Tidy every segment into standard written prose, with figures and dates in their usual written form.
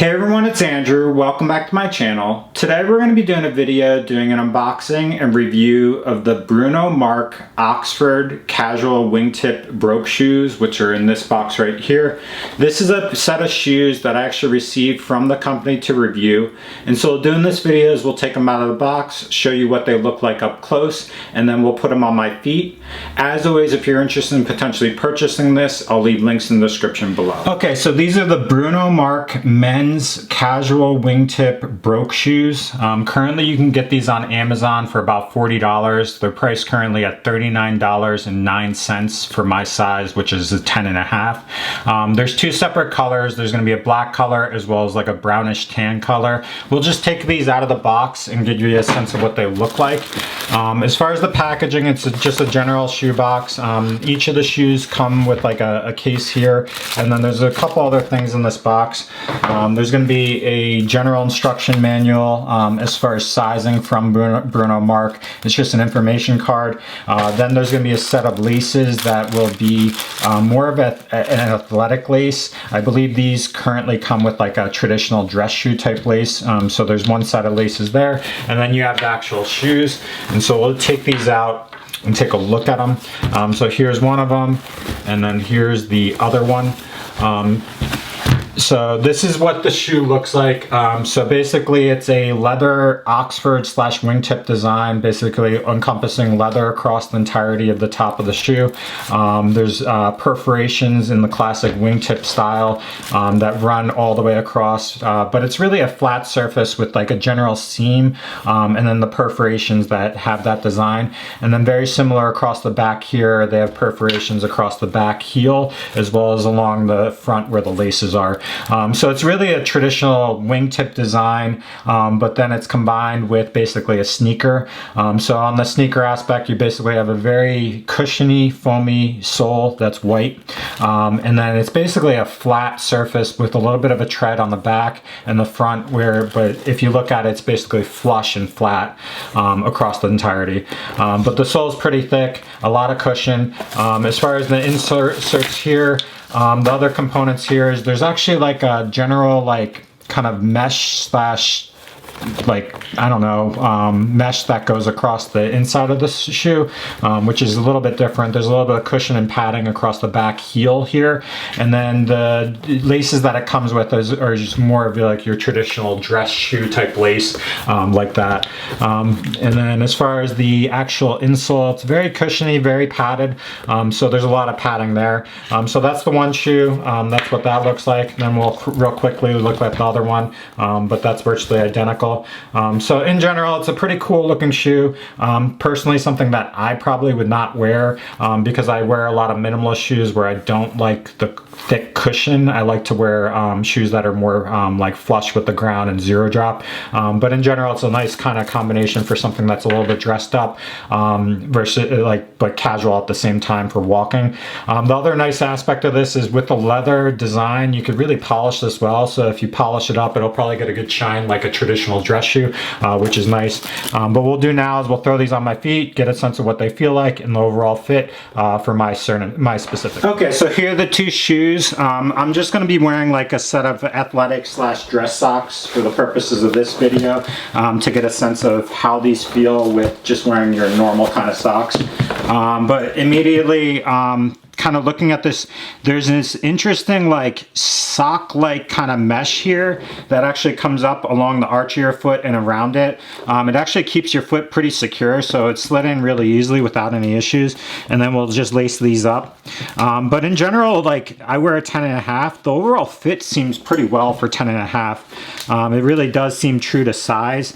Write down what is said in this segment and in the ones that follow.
Hey everyone, it's Andrew. Welcome back to my channel. Today we're going to be doing a video doing an unboxing and review of the Bruno Marc Oxford Casual Wingtip Brogue shoes, which are in this box right here. This is a set of shoes that I actually received from the company to review. And so doing this video is we'll take them out of the box, show you what they look like up close, and then we'll put them on my feet. As always, if you're interested in potentially purchasing this, I'll leave links in the description below. Okay, so these are the Bruno Marc men's casual wingtip Brogue shoes. Currently you can get these on Amazon for about $40. They're priced currently at $39.09 for my size, which is a 10.5. There's two separate colors. There's going to be a black color as well as like a brownish tan color. We'll just take these out of the box and give you a sense of what they look like. As far as the packaging, it's just a general shoe box. Each of the shoes come with like a case here, and then there's a couple other things in this box. There's going to be a general instruction manual as far as sizing from Bruno Marc. It's just an information card. Then there's going to be a set of laces that will be more of an athletic lace. I believe these currently come with like a traditional dress shoe type lace. So there's one set of laces there, and then you have the actual shoes. And so we'll take these out and take a look at them. So here's one of them, and then here's the other one. So this is what the shoe looks like. So basically it's a leather Oxford / wingtip design, basically encompassing leather across the entirety of the top of the shoe. There's perforations in the classic wingtip style that run all the way across, but it's really a flat surface with like a general seam, and then the perforations that have that design. And then very similar across the back here, they have perforations across the back heel as well as along the front where the laces are. So it's really a traditional wingtip design, but then it's combined with basically a sneaker. So on the sneaker aspect, you basically have a very cushiony, foamy sole that's white. And then it's basically a flat surface with a little bit of a tread on the back and the front but if you look at it, it's basically flush and flat across the entirety. But the sole's pretty thick, a lot of cushion. As far as the inserts here, the other components here is there's actually like a general like kind of mesh slash like, I don't know, mesh that goes across the inside of the shoe, which is a little bit different. There's a little bit of cushion and padding across the back heel here, and then the laces that it comes with are just more of like your traditional dress shoe type lace, like that. And then as far as the actual insole, it's very cushiony, very padded, so there's a lot of padding there. So that's the one shoe. That's what that looks like. And then we'll real quickly look at the other one, but that's virtually identical. So in general, it's a pretty cool looking shoe. Personally, something that I probably would not wear because I wear a lot of minimalist shoes where I don't like the thick cushion. I like to wear shoes that are more like flush with the ground and zero drop. But in general, it's a nice kind of combination for something that's a little bit dressed up versus but casual at the same time for walking. The other nice aspect of this is with the leather design, you could really polish this well. So if you polish it up, it'll probably get a good shine like a traditional dress shoe, which is nice. But what we'll do now is we'll throw these on my feet, get a sense of what they feel like and the overall fit for my specific. Okay, so here are the two shoes. I'm just going to be wearing like a set of athletic / dress socks for the purposes of this video, to get a sense of how these feel with just wearing your normal kind of socks. But immediately, kind of looking at this, there's this interesting like sock-like kind of mesh here that actually comes up along the arch of your foot and around it. It actually keeps your foot pretty secure, so it's slid in really easily without any issues. And then we'll just lace these up. But in general, like I wear a 10.5. The overall fit seems pretty well for 10.5. It really does seem true to size.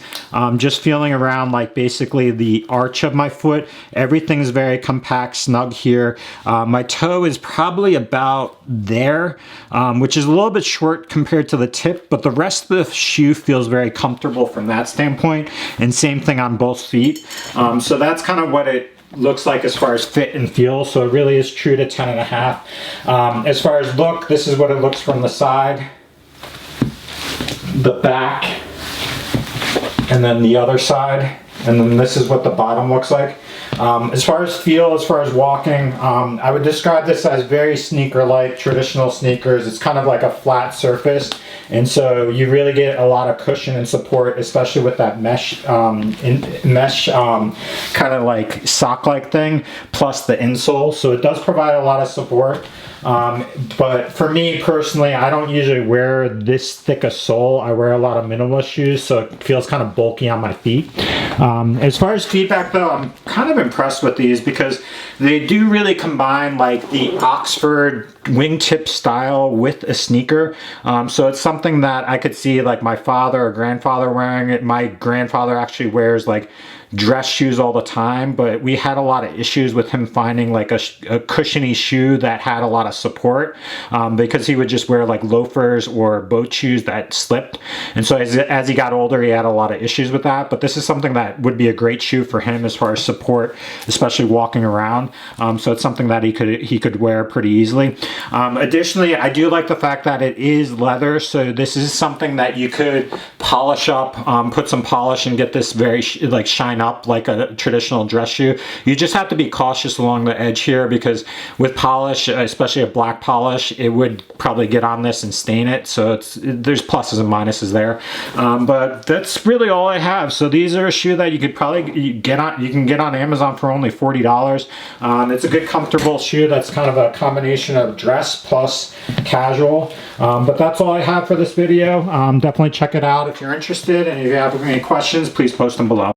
Just feeling around like basically the arch of my foot, everything's very compact, snug here. My toe is probably about there, which is a little bit short compared to the tip, but the rest of the shoe feels very comfortable from that standpoint, and same thing on both feet. So that's kind of what it looks like as far as fit and feel, so it really is true to 10.5. As far as look, this is what it looks from the side, the back, and then the other side, and then this is what the bottom looks like. As far as feel, as far as walking, I would describe this as very sneaker-like, traditional sneakers. It's kind of like a flat surface, and so you really get a lot of cushion and support, especially with that mesh, kind of like sock-like thing, plus the insole. So it does provide a lot of support. But for me personally, I don't usually wear this thick a sole. I wear a lot of minimalist shoes, so it feels kind of bulky on my feet. As far as feedback though, I'm kind of impressed with these because they do really combine like the Oxford wingtip style with a sneaker. So it's something that I could see like my father or grandfather wearing it. My grandfather actually wears like dress shoes all the time, but we had a lot of issues with him finding like a cushiony shoe that had a lot of support, because he would just wear like loafers or boat shoes that slipped. And so as he got older, he had a lot of issues with that. But this is something that would be a great shoe for him as far as support, especially walking around. So it's something that he could wear pretty easily. Additionally, I do like the fact that it is leather, so this is something that you could polish up, put some polish and get this very like shine up like a traditional dress shoe. You just have to be cautious along the edge here, because with polish, especially a black polish, it would probably get on this and stain it. So there's pluses and minuses there. But that's really all I have. So these are a shoe that you could probably get on Amazon for only $40. It's a good comfortable shoe that's kind of a combination of dress plus casual. But that's all I have for this video. Definitely check it out if you're interested, and if you have any questions, please post them below.